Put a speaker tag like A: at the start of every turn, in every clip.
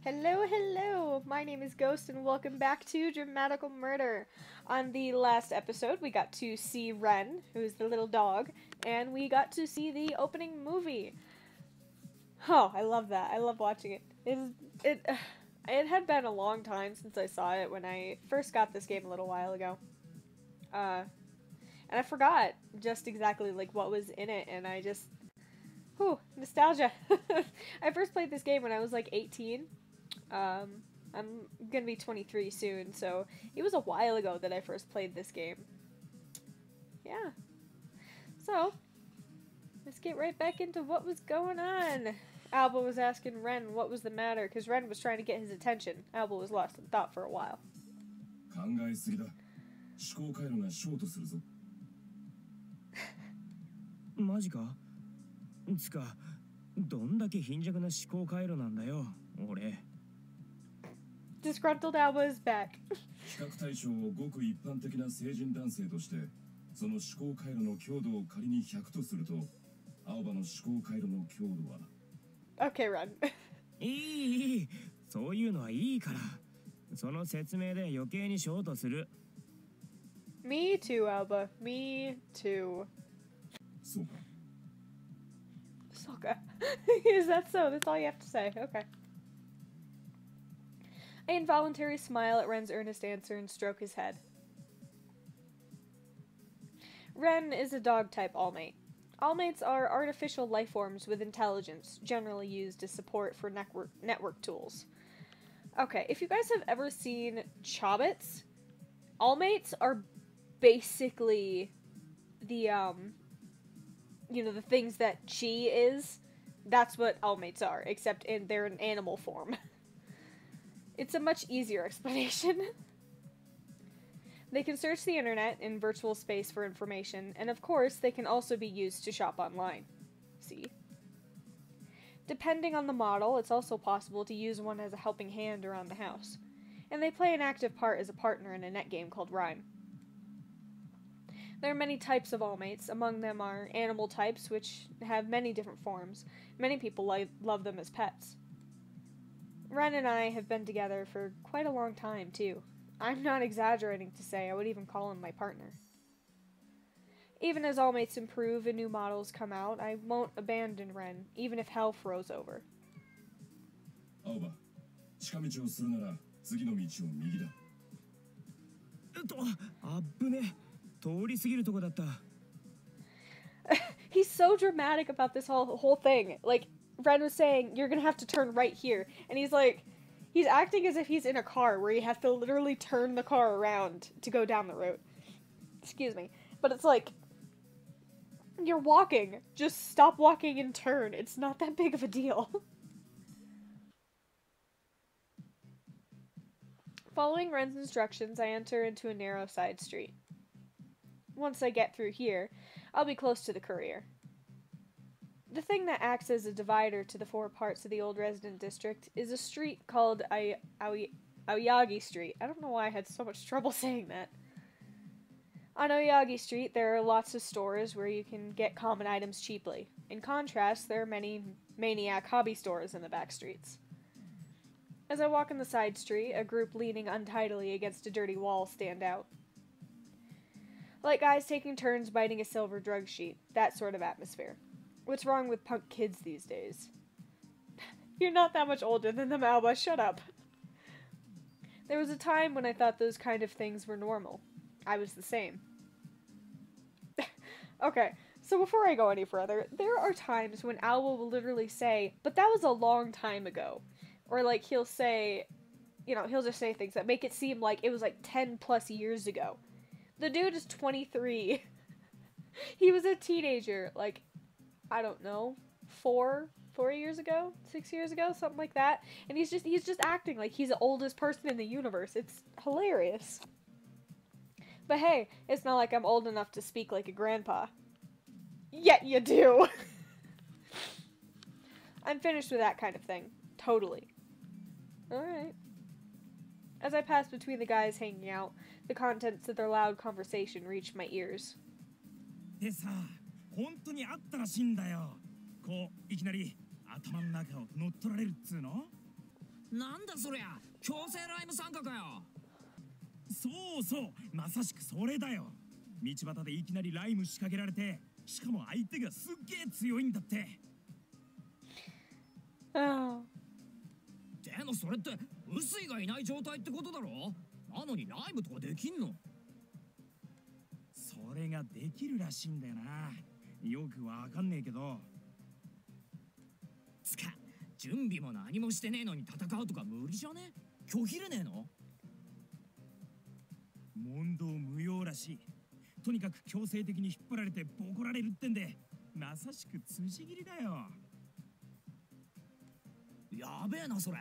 A: Hello, hello! My name is Ghost and welcome back to Dramatical Murder. On the last episode, we got to see Ren, who's the little dog, and we got to see the opening movie. Oh, I love that. I love watching it. It had been a long time since I saw it when I first got this game a little while ago. And I forgot just exactly like what was in it, and I just... Whew, nostalgia. I first played this game when I was like 18. I'm gonna be 23 soon, so it was a while ago that I first played this game. Yeah. So, let's get right back into what was going on. Aoba was asking Ren what was the matter, because Ren was trying to get his attention. Aoba was lost in thought for a while.
B: 考えすぎだ。思考回路がショートするぞ。マジか？つか、どんだけ貧弱な思考回路なんだよ、俺。
A: Disgruntled Aoba is back.
B: 比較対象をごく一般的な成人男性として、その思考回路の強度を仮に100とすると、青葉の思考回路の強度は。
A: Okay, Ren.
C: いい、そういうのはいいから。その説明で余計にショートする。
A: Me too, Aoba. Me too.
B: そうか。
A: Soka. Is that so? That's all you have to say. Okay. I involuntarily smile at Ren's earnest answer and stroke his head. Ren is a dog-type allmate. Allmates are artificial life forms with intelligence, generally used as support for network tools. Okay, if you guys have ever seen Chobbits, allmates are basically the, you know, the things that Chi is. That's what allmates are, except they're in animal form. It's a much easier explanation. They can search the internet in virtual space for information, and of course, they can also be used to shop online. See? Depending on the model, it's also possible to use one as a helping hand around the house. And they play an active part as a partner in a net game called Rhyme. There are many types of allmates. Among them are animal types, which have many different forms. Many people love them as pets. Ren and I have been together for quite a long time, too. I'm not exaggerating to say I would even call him my partner. Even as allmates improve and new models come out, I won't abandon Ren, even if hell froze over.
B: Aoba, 近道をするなら次の道を右だ。
C: あぶね。通り過ぎるとこだった。
A: He's so dramatic about this whole thing. Like, Ren was saying, you're gonna have to turn right here. And he's like, he's acting as if he's in a car where he has to literally turn the car around to go down the road. Excuse me. But it's like, you're walking. Just stop walking and turn. It's not that big of a deal. Following Ren's instructions, I enter into a narrow side street. Once I get through here, I'll be close to the courier. The thing that acts as a divider to the four parts of the old resident district is a street called Aoyagi Street. I don't know why I had so much trouble saying that. On Aoyagi Street, there are lots of stores where you can get common items cheaply. In contrast, there are many maniac hobby stores in the back streets. As I walk in the side street, a group leaning untidily against a dirty wall stand out. Like guys taking turns biting a silver drug sheet. That sort of atmosphere. What's wrong with punk kids these days? You're not that much older than them, Aoba. Shut up. There was a time when I thought those kind of things were normal. I was the same. Okay, so before I go any further, there are times when Aoba will literally say, but that was a long time ago. Or like he'll say, you know, he'll just say things that make it seem like it was like 10 plus years ago. The dude is 23. He was a teenager, like, I don't know, 4 years ago? 6 years ago? Something like that. And he's just acting like he's the oldest person in the universe. It's hilarious. But hey, it's not like I'm old enough to speak like a grandpa. Yet you do! I'm finished with that kind of thing. Totally. Alright. As I pass between the guys hanging out, the contents of their loud conversation reach my ears.
C: でさ、本当にあったらしいんだよ。こういきなり頭の中を乗っ取られるっつうの。なんだそりゃ、強制ライム参加かよ。そうそう、まさしくそれだよ。道端でいきなりライム仕掛けられて、しかも相手がすっげえ強いんだって。でもそれって臼井がいない状態ってことだろ。なのにライムとかできんの？それができるらしいんだよな。よくわかんねえけど。つか、準備も何もしてねえのに戦うとか無理じゃね？拒否れねえの？問答無用らしい。とにかく強制的に引っ張られてボコられるってんで、まさしく辻斬りだよ。やべえなそれ。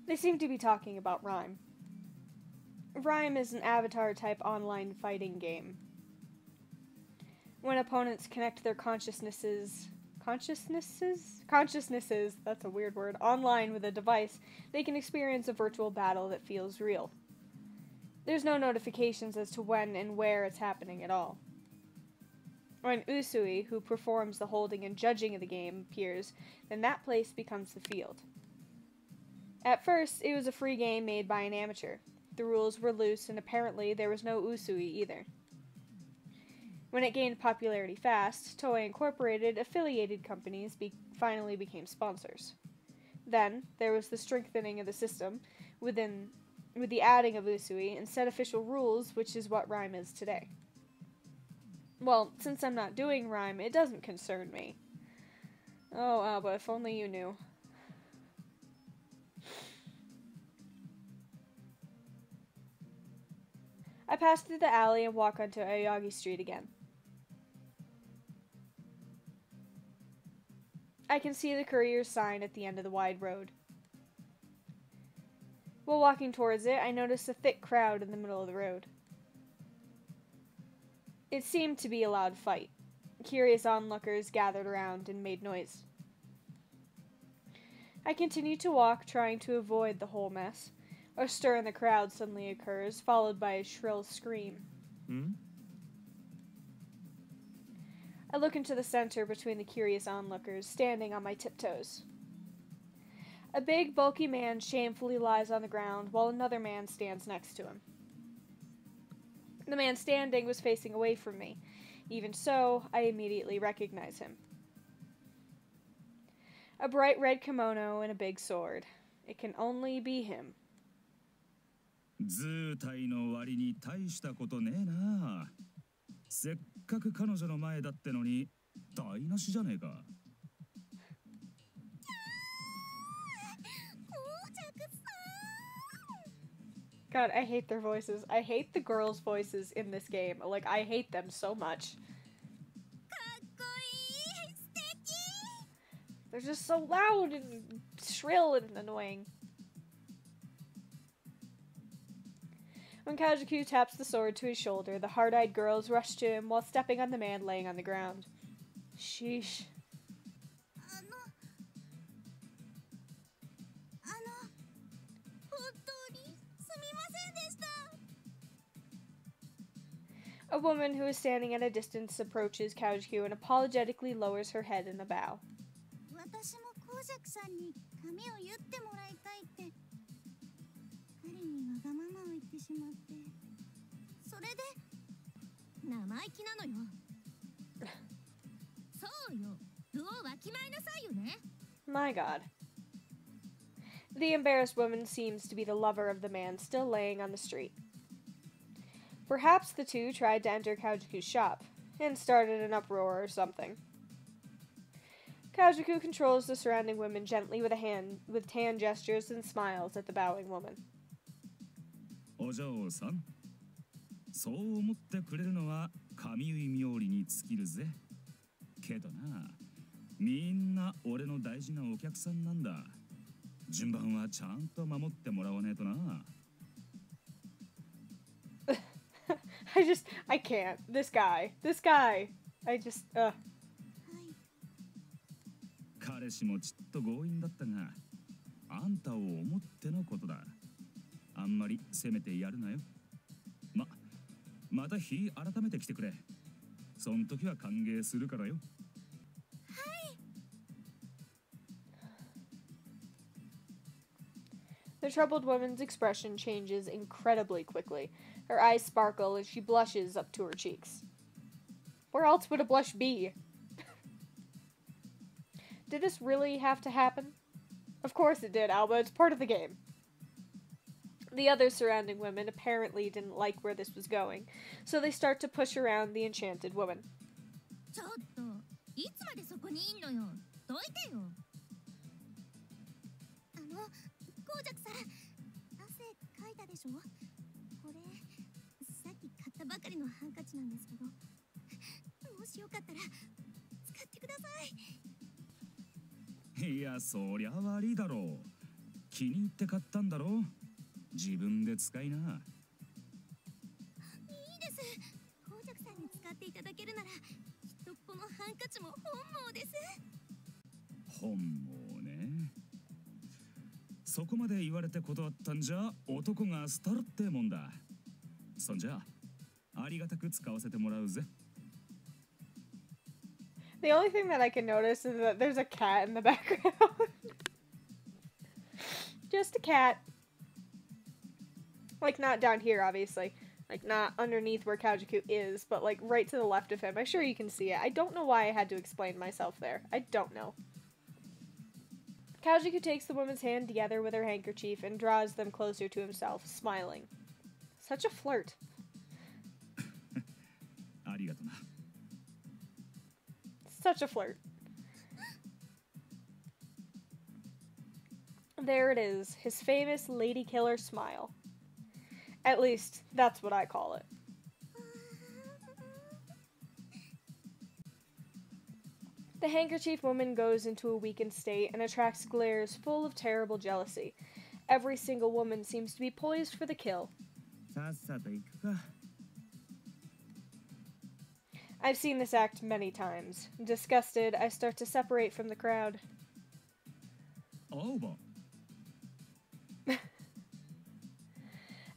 A: They seem to be talking about Rhyme. Rhyme is an avatar-type online fighting game. When opponents connect their consciousnesses, that's a weird word, online with a device, they can experience a virtual battle that feels real. There's no notifications as to when and where it's happening at all. When Usui, who performs the holding and judging of the game, appears, then that place becomes the field. At first, it was a free game made by an amateur. The rules were loose, and apparently there was no Usui either. When it gained popularity fast, Toei Incorporated affiliated companies finally became sponsors. Then, there was the strengthening of the system with the adding of Usui and set official rules, which is what Rhyme is today. Well, since I'm not doing Rhyme, it doesn't concern me. Oh, Aoba, if only you knew. I pass through the alley and walk onto Aoyagi Street again. I can see the courier's sign at the end of the wide road. While walking towards it, I noticed a thick crowd in the middle of the road. It seemed to be a loud fight. Curious onlookers gathered around and made noise. I continue to walk, trying to avoid the whole mess. A stir in the crowd suddenly occurs, followed by a shrill scream. I look into the center between the curious onlookers, standing on my tiptoes. A big, bulky man shamefully lies on the ground, while another man stands next to him. The man standing was facing away from me. Even so, I immediately recognize him. A bright red kimono and a big sword. It can only be him.
B: 図体の割に大したことねえな。せっかく彼女の前だってのに台無しじゃねえか。
A: God, I hate their voices. I hate the girls' voices in this game. Like, I hate them so much. They're just so loud and shrill and annoying. When Koujaku taps the sword to his shoulder, the hard-eyed girls rush to him while stepping on the man laying on the ground. Sheesh. A woman who is standing at a distance approaches Koujaku and apologetically lowers her head in a bow. My God. The embarrassed woman seems to be the lover of the man still laying on the street. Perhaps the two tried to enter Koujaku's shop and started an uproar or something. Koujaku controls the surrounding women gently with hand gestures and smiles at the bowing woman.
B: お嬢さん、そう思ってくれるのは神結冥利に尽きるぜ。けどな、みんな俺の大事なお客さんなんだ。順番はちゃんと守ってもらわねえとな。
A: I can't. This guy. I just,
B: 彼氏もちっと強引だったが、あんたを思ってのことだ。あんまり責めてやるなよ。また日改めて来てくれ。そん時は歓迎するからよ。
A: The troubled woman's expression changes incredibly quickly. Her eyes sparkle and she blushes up to her cheeks. Where else would a blush be? Did this really have to happen? Of course it did, Aoba. It's part of the game. The other surrounding women apparently didn't like where this was going, so they start to push around the enchanted woman.
B: Yeah, そりゃ悪いだろう。気に入って買ったんだろう。自分で使いな。いい
D: です。コウジャクさんに使っていただけるなら、きっとこのハンカチも本望です。
B: 本望ね。そこまで言われて断ったんじゃ男がスタルってもんだ。そんじゃありがたく使わせてもらうぜ。
A: The only thing that I can notice is that there's a cat in the background. Just a cat. Like, not down here, obviously. Like, not underneath where Koujaku is, but, like, right to the left of him. I'm sure you can see it. I don't know why I had to explain myself there. I don't know. Koujaku takes the woman's hand together with her handkerchief and draws them closer to himself, smiling. Such a flirt. Such a flirt. There it is, his famous lady killer smile. At least, that's what I call it. The handkerchief woman goes into a weakened state and attracts glares full of terrible jealousy. Every single woman seems to be poised for the kill. I've seen this act many times. Disgusted, I start to separate from the crowd.
B: Aoba.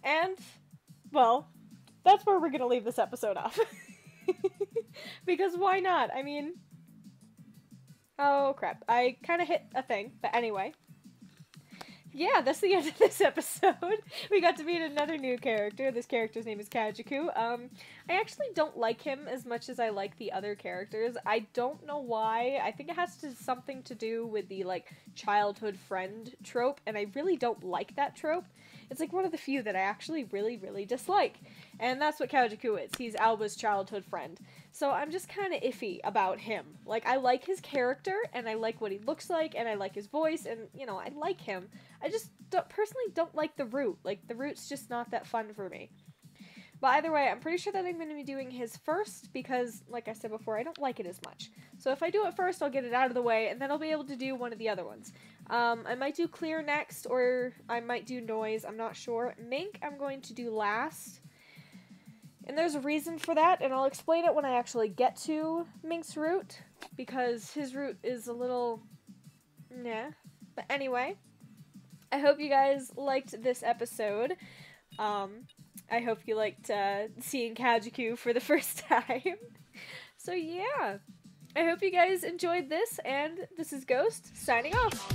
A: And, well, that's where we're gonna leave this episode off. Because why not? I mean... Oh, crap. I kind of hit a thing, but anyway. Yeah, that's the end of this episode. We got to meet another new character. This character's name is Koujaku. I actually don't like him as much as I like the other characters. I don't know why. I think it has something to do with the, like, childhood friend trope, and I really don't like that trope. It's like one of the few that I actually really, really dislike. And that's what Koujaku is. He's Aoba's childhood friend. So I'm just kind of iffy about him. Like, I like his character, and I like what he looks like, and I like his voice, and, you know, I like him. I just personally don't like the route. Like, the route's just not that fun for me. But either way, I'm pretty sure that I'm going to be doing his first, because, like I said before, I don't like it as much. So if I do it first, I'll get it out of the way, and then I'll be able to do one of the other ones. I might do clear next, or I might do noise, I'm not sure. Mink, I'm going to do last. And there's a reason for that, and I'll explain it when I actually get to Mink's route, because his route is a little... nah. But anyway, I hope you guys liked this episode. I hope you liked seeing Koujaku for the first time. So yeah, I hope you guys enjoyed this, and this is Ghost, signing off.